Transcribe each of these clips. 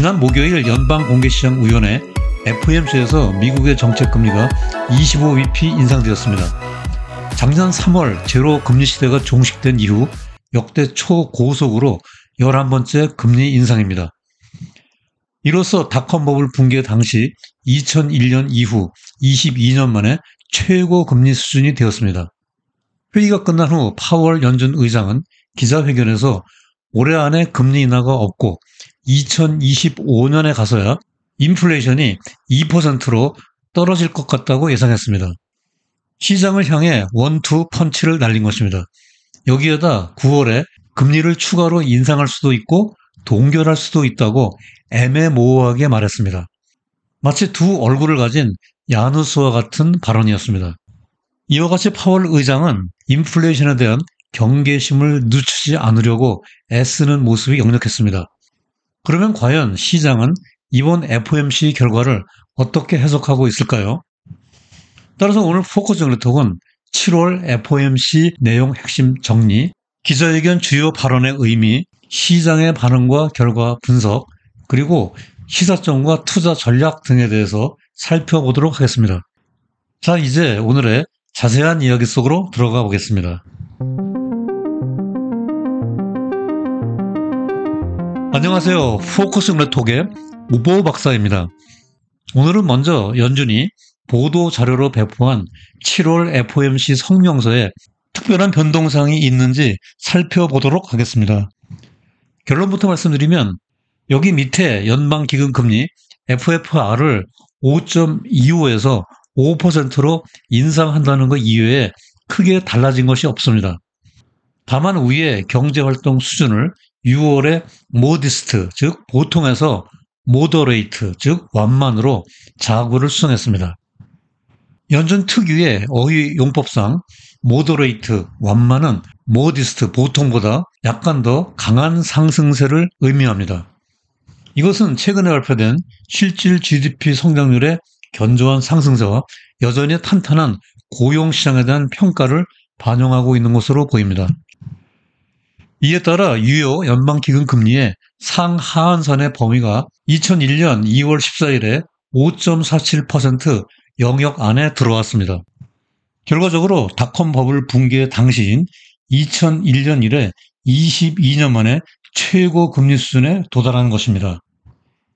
지난 목요일 연방공개시장위원회 FOMC에서 미국의 정책금리가 25bp 인상되었습니다. 작년 3월 제로 금리 시대가 종식된 이후 역대 초고속으로 11번째 금리 인상입니다. 이로써 닷컴 버블 붕괴 당시 2001년 이후 22년 만에 최고 금리 수준이 되었습니다. 회의가 끝난 후 파월 연준 의장은 기자회견에서 올해 안에 금리 인하가 없고 2025년에 가서야 인플레이션이 2%로 떨어질 것 같다고 예상했습니다. 시장을 향해 원투 펀치를 날린 것입니다. 여기에다 9월에 금리를 추가로 인상할 수도 있고 동결할 수도 있다고 애매모호하게 말했습니다. 마치 두 얼굴을 가진 야누스와 같은 발언이었습니다. 이와 같이 파월 의장은 인플레이션에 대한 경계심을 늦추지 않으려고 애쓰는 모습이 역력했습니다. 그러면 과연 시장은 이번 FOMC 결과를 어떻게 해석하고 있을까요? 따라서 오늘 포커스 정리톡은 7월 FOMC 내용 핵심 정리, 기자회견 주요 발언의 의미, 시장의 반응과 결과 분석, 그리고 시사점과 투자 전략 등에 대해서 살펴보도록 하겠습니다. 자, 이제 오늘의 자세한 이야기 속으로 들어가 보겠습니다. 안녕하세요. 포커스 정리톡의 우보 박사입니다. 오늘은 먼저 연준이 보도 자료로 배포한 7월 FOMC 성명서에 특별한 변동사항이 있는지 살펴보도록 하겠습니다. 결론부터 말씀드리면 여기 밑에 연방기금금리 FFR을 5.25에서 5%로 인상한다는 것 이외에 크게 달라진 것이 없습니다. 다만 위에 경제활동 수준을 6월에 모디스트, 즉 보통에서 모더레이트, 즉 완만으로 자구를 수정했습니다. 연준 특유의 어휘 용법상 모더레이트, 완만은 모디스트, 보통보다 약간 더 강한 상승세를 의미합니다. 이것은 최근에 발표된 실질 GDP 성장률의 견조한 상승세와 여전히 탄탄한 고용시장에 대한 평가를 반영하고 있는 것으로 보입니다. 이에 따라 유효 연방기금금리의 상하한선의 범위가 2001년 2월 14일에 5.47% 영역 안에 들어왔습니다. 결과적으로 닷컴 버블 붕괴 당시인 2001년 이래 22년 만에 최고 금리 수준에 도달한 것입니다.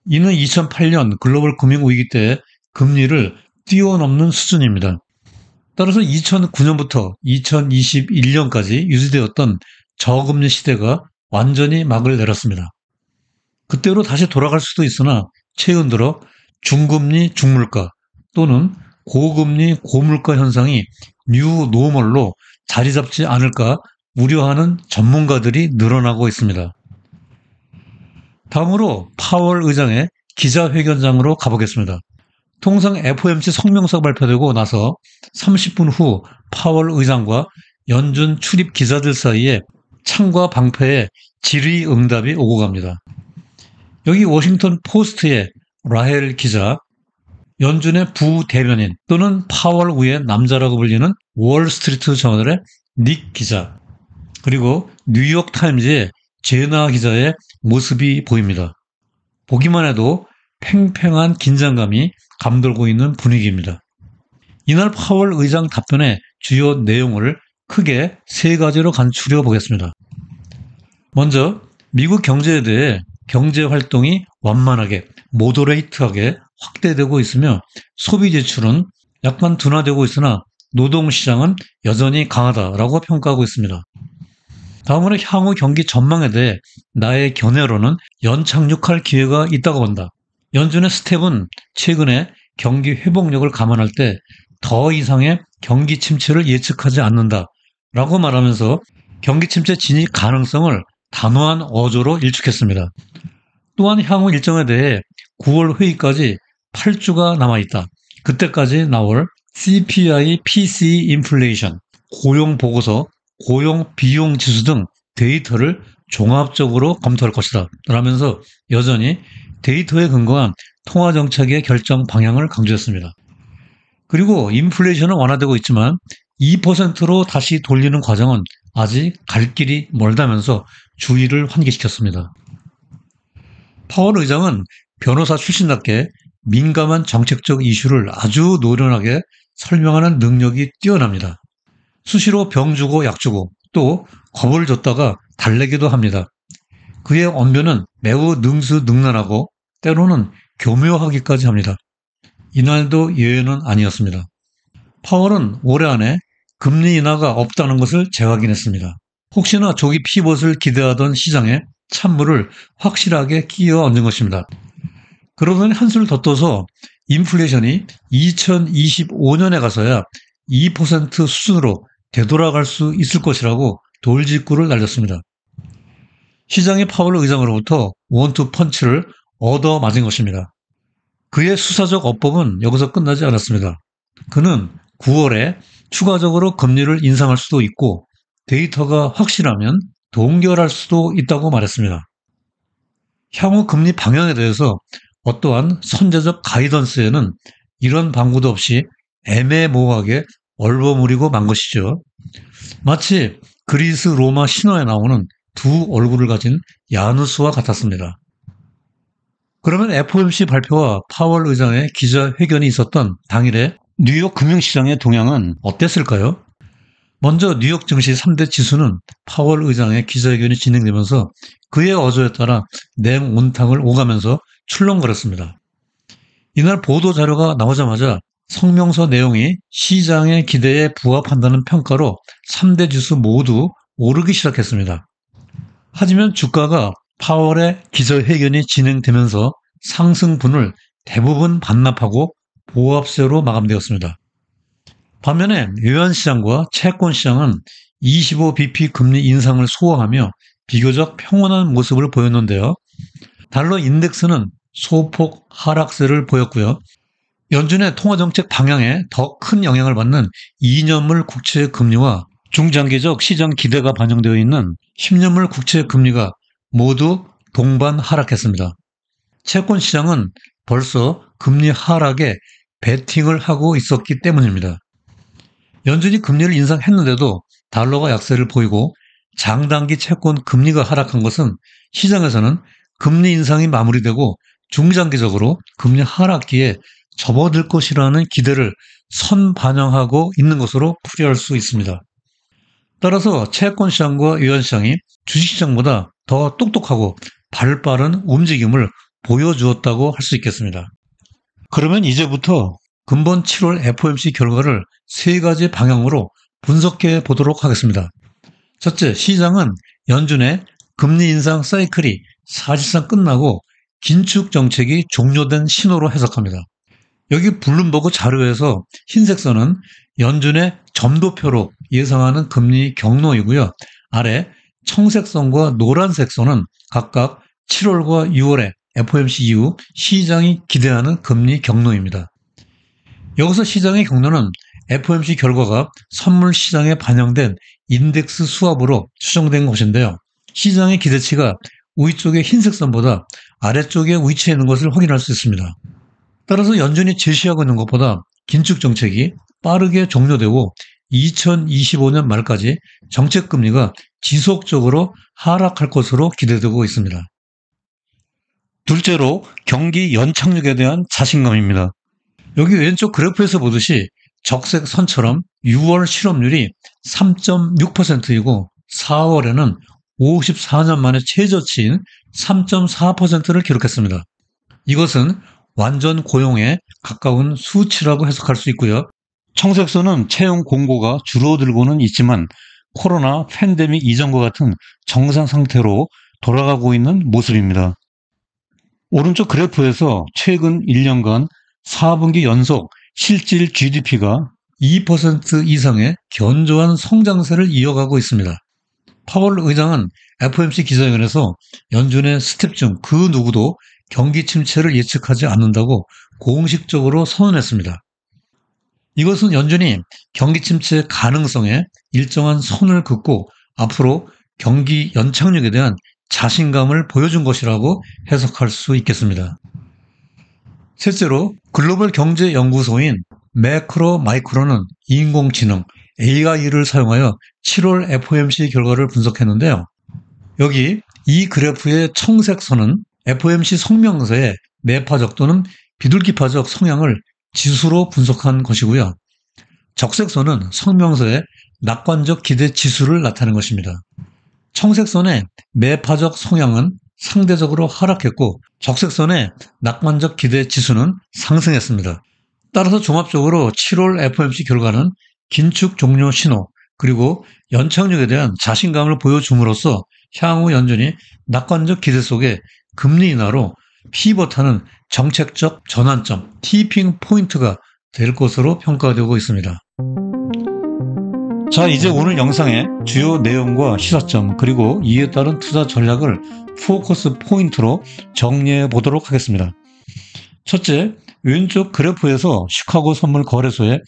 이는 2008년 글로벌 금융위기 때 금리를 뛰어넘는 수준입니다. 따라서 2009년부터 2021년까지 유지되었던 저금리 시대가 완전히 막을 내렸습니다. 그때로 다시 돌아갈 수도 있으나 최근 들어 중금리 중물가 또는 고금리 고물가 현상이 뉴 노멀로 자리 잡지 않을까 우려하는 전문가들이 늘어나고 있습니다. 다음으로 파월 의장의 기자회견장으로 가보겠습니다. 통상 FOMC 성명서가 발표되고 나서 30분 후 파월 의장과 연준 출입 기자들 사이에 창과 방패의 질의응답이 오고 갑니다. 여기 워싱턴 포스트의 라헬 기자, 연준의 부대변인 또는 파월 위의 남자라고 불리는 월스트리트 저널의 닉 기자, 그리고 뉴욕 타임즈의 제나 기자의 모습이 보입니다. 보기만 해도 팽팽한 긴장감이 감돌고 있는 분위기입니다. 이날 파월 의장 답변의 주요 내용을 크게 세 가지로 간추려 보겠습니다. 먼저 미국 경제에 대해 경제 활동이 완만하게, 모더레이트하게 확대되고 있으며 소비 지출은 약간 둔화되고 있으나 노동시장은 여전히 강하다라고 평가하고 있습니다. 다음으로 향후 경기 전망에 대해 나의 견해로는 연착륙할 기회가 있다고 본다. 연준의 스텝은 최근에 경기 회복력을 감안할 때 더 이상의 경기 침체를 예측하지 않는다 라고 말하면서 경기 침체 진입 가능성을 단호한 어조로 일축했습니다. 또한 향후 일정에 대해 9월 회의까지 8주가 남아있다. 그때까지 나올 CPI, PCE 인플레이션, 고용 보고서, 고용 비용 지수 등 데이터를 종합적으로 검토할 것이다 라면서 여전히 데이터에 근거한 통화정책의 결정 방향을 강조했습니다. 그리고 인플레이션은 완화되고 있지만 2%로 다시 돌리는 과정은 아직 갈 길이 멀다면서 주의를 환기시켰습니다. 파월 의장은 변호사 출신답게 민감한 정책적 이슈를 아주 노련하게 설명하는 능력이 뛰어납니다. 수시로 병 주고 약 주고 또 겁을 줬다가 달래기도 합니다. 그의 언변은 매우 능수능란하고 때로는 교묘하기까지 합니다. 이날도 예외는 아니었습니다. 파월은 올해 안에 금리 인하가 없다는 것을 재확인했습니다. 혹시나 조기 피벗을 기대하던 시장에 찬물을 확실하게 끼워 얹은 것입니다. 그러더니 한술 더 떠서 인플레이션이 2025년에 가서야 2% 수준으로 되돌아갈 수 있을 것이라고 돌직구를 날렸습니다. 시장이 파월 의장으로부터 원투 펀치를 얻어맞은 것입니다. 그의 수사적 어법은 여기서 끝나지 않았습니다. 그는 9월에 추가적으로 금리를 인상할 수도 있고 데이터가 확실하면 동결할 수도 있다고 말했습니다. 향후 금리 방향에 대해서 어떠한 선제적 가이던스에는 이런 방구도 없이 애매모호하게 얼버무리고 만 것이죠. 마치 그리스 로마 신화에 나오는 두 얼굴을 가진 야누스와 같았습니다. 그러면 FOMC 발표와 파월 의장의 기자회견이 있었던 당일에 뉴욕 금융시장의 동향은 어땠을까요? 먼저 뉴욕 증시 3대 지수는 파월 의장의 기자회견이 진행되면서 그의 어조에 따라 냉온탕을 오가면서 출렁거렸습니다. 이날 보도자료가 나오자마자 성명서 내용이 시장의 기대에 부합한다는 평가로 3대 지수 모두 오르기 시작했습니다. 하지만 주가가 파월의 기자회견이 진행되면서 상승분을 대부분 반납하고 보합세로 마감되었습니다. 반면에 외환시장과 채권시장은 25bp 금리 인상을 소화하며 비교적 평온한 모습을 보였는데요. 달러 인덱스는 소폭 하락세를 보였고요. 연준의 통화정책 방향에 더 큰 영향을 받는 2년물 국채 금리와 중장기적 시장 기대가 반영되어 있는 10년물 국채 금리가 모두 동반 하락했습니다. 채권시장은 벌써 금리 하락에 베팅을 하고 있었기 때문입니다. 연준이 금리를 인상했는데도 달러가 약세를 보이고 장단기 채권 금리가 하락한 것은 시장에서는 금리 인상이 마무리되고 중장기적으로 금리 하락기에 접어들 것이라는 기대를 선반영하고 있는 것으로 풀이할 수 있습니다. 따라서 채권시장과 외환시장이 주식시장보다 더 똑똑하고 발빠른 움직임을 보여주었다고 할 수 있겠습니다. 그러면 이제부터 금번 7월 FOMC 결과를 세 가지 방향으로 분석해 보도록 하겠습니다. 첫째, 시장은 연준의 금리 인상 사이클이 사실상 끝나고 긴축 정책이 종료된 신호로 해석합니다. 여기 블룸버그 자료에서 흰색 선은 연준의 점도표로 예상하는 금리 경로이고요. 아래 청색 선과 노란색 선은 각각 7월과 6월의 FOMC 이후 시장이 기대하는 금리 경로입니다. 여기서 시장의 경로는 FOMC 결과가 선물 시장에 반영된 인덱스 수합으로 추정된 것인데요. 시장의 기대치가 위쪽의 흰색 선보다 아래쪽에 위치해 있는 것을 확인할 수 있습니다. 따라서 연준이 제시하고 있는 것보다 긴축 정책이 빠르게 종료되고 2025년 말까지 정책 금리가 지속적으로 하락할 것으로 기대되고 있습니다. 둘째로 경기 연착륙에 대한 자신감입니다. 여기 왼쪽 그래프에서 보듯이 적색 선처럼 6월 실업률이 3.6%이고 4월에는 54년 만에 최저치인 3.4%를 기록했습니다. 이것은 완전 고용에 가까운 수치라고 해석할 수 있고요. 청색선은 채용 공고가 줄어들고는 있지만 코로나 팬데믹 이전과 같은 정상 상태로 돌아가고 있는 모습입니다. 오른쪽 그래프에서 최근 1년간 4분기 연속 실질 GDP가 2% 이상의 견조한 성장세를 이어가고 있습니다. 파월 의장은 FOMC 기자회견에서 연준의 스텝 중 그 누구도 경기 침체를 예측하지 않는다고 공식적으로 선언했습니다. 이것은 연준이 경기 침체 가능성에 일정한 선을 긋고 앞으로 경기 연착륙에 대한 자신감을 보여준 것이라고 해석할 수 있겠습니다. 셋째로 글로벌 경제 연구소인 매크로 마이크로는 인공지능 AI를 사용하여 7월 FOMC 결과를 분석했는데요. 여기 이 그래프의 청색 선은 FOMC 성명서의 매파적 또는 비둘기파적 성향을 지수로 분석한 것이고요. 적색선은 성명서의 낙관적 기대 지수를 나타낸 것입니다. 청색선의 매파적 성향은 상대적으로 하락했고 적색선의 낙관적 기대 지수는 상승했습니다. 따라서 종합적으로 7월 FOMC 결과는 긴축 종료 신호 그리고 연착륙에 대한 자신감을 보여줌으로써 향후 연준이 낙관적 기대 속에 금리 인하로 피벗하는 정책적 전환점, 티핑 포인트가 될 것으로 평가되고 있습니다. 자, 이제 오늘 영상의 주요 내용과 시사점 그리고 이에 따른 투자 전략을 포커스 포인트로 정리해 보도록 하겠습니다. 첫째, 왼쪽 그래프에서 시카고 선물 거래소의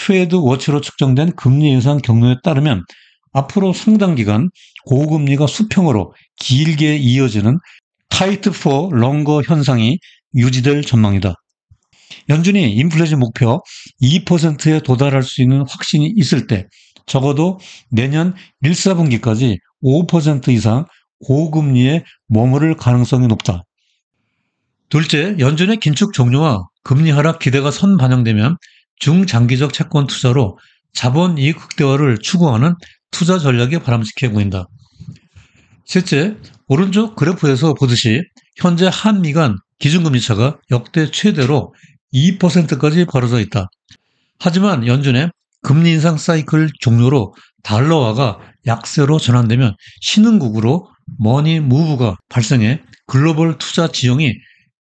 페드 워치로 측정된 금리 인상 경로에 따르면 앞으로 상당 기간 고금리가 수평으로 길게 이어지는 타이트 포 롱거 현상이 유지될 전망이다. 연준이 인플레이션 목표 2%에 도달할 수 있는 확신이 있을 때 적어도 내년 1, 4분기까지 5% 이상 고금리에 머무를 가능성이 높다. 둘째, 연준의 긴축 종료와 금리 하락 기대가 선반영되면 중장기적 채권 투자로 자본 이익 극대화를 추구하는 투자 전략이 바람직해 보인다. 셋째, 오른쪽 그래프에서 보듯이 현재 한미 간 기준금리 차가 역대 최대로 2%까지 벌어져 있다. 하지만 연준의 금리 인상 사이클 종료로 달러화가 약세로 전환되면 신흥국으로 머니 무브가 발생해 글로벌 투자 지형이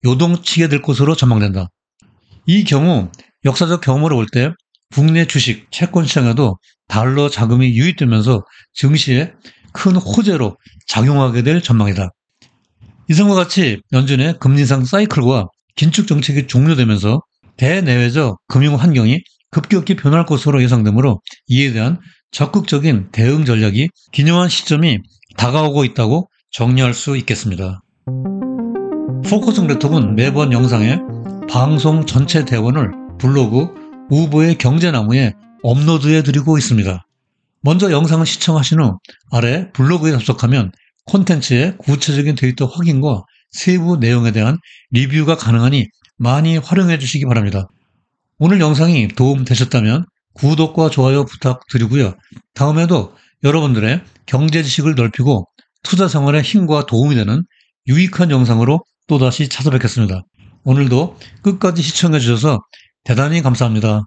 요동치게 될 것으로 전망된다. 이 경우 역사적 경험으로 볼 때 국내 주식, 채권 시장에도 달러 자금이 유입되면서 증시에 큰 호재로 작용하게 될 전망이다. 이상과 같이 연준의 금리 인상 사이클과 긴축 정책이 종료되면서 대내외적 금융 환경이 급격히 변할 것으로 예상되므로 이에 대한 적극적인 대응 전략이 기념한 시점이 다가오고 있다고 정리할 수 있겠습니다. 포커스 그래톡은 매번 영상에 방송 전체 대원을 블로그 우보의 경제나무에 업로드해드리고 있습니다. 먼저 영상을 시청하신 후 아래 블로그에 접속하면 콘텐츠의 구체적인 데이터 확인과 세부 내용에 대한 리뷰가 가능하니 많이 활용해 주시기 바랍니다. 오늘 영상이 도움되셨다면 구독과 좋아요 부탁드리고요. 다음에도 여러분들의 경제 지식을 넓히고 투자 생활에 힘과 도움이 되는 유익한 영상으로 또다시 찾아뵙겠습니다. 오늘도 끝까지 시청해 주셔서 대단히 감사합니다.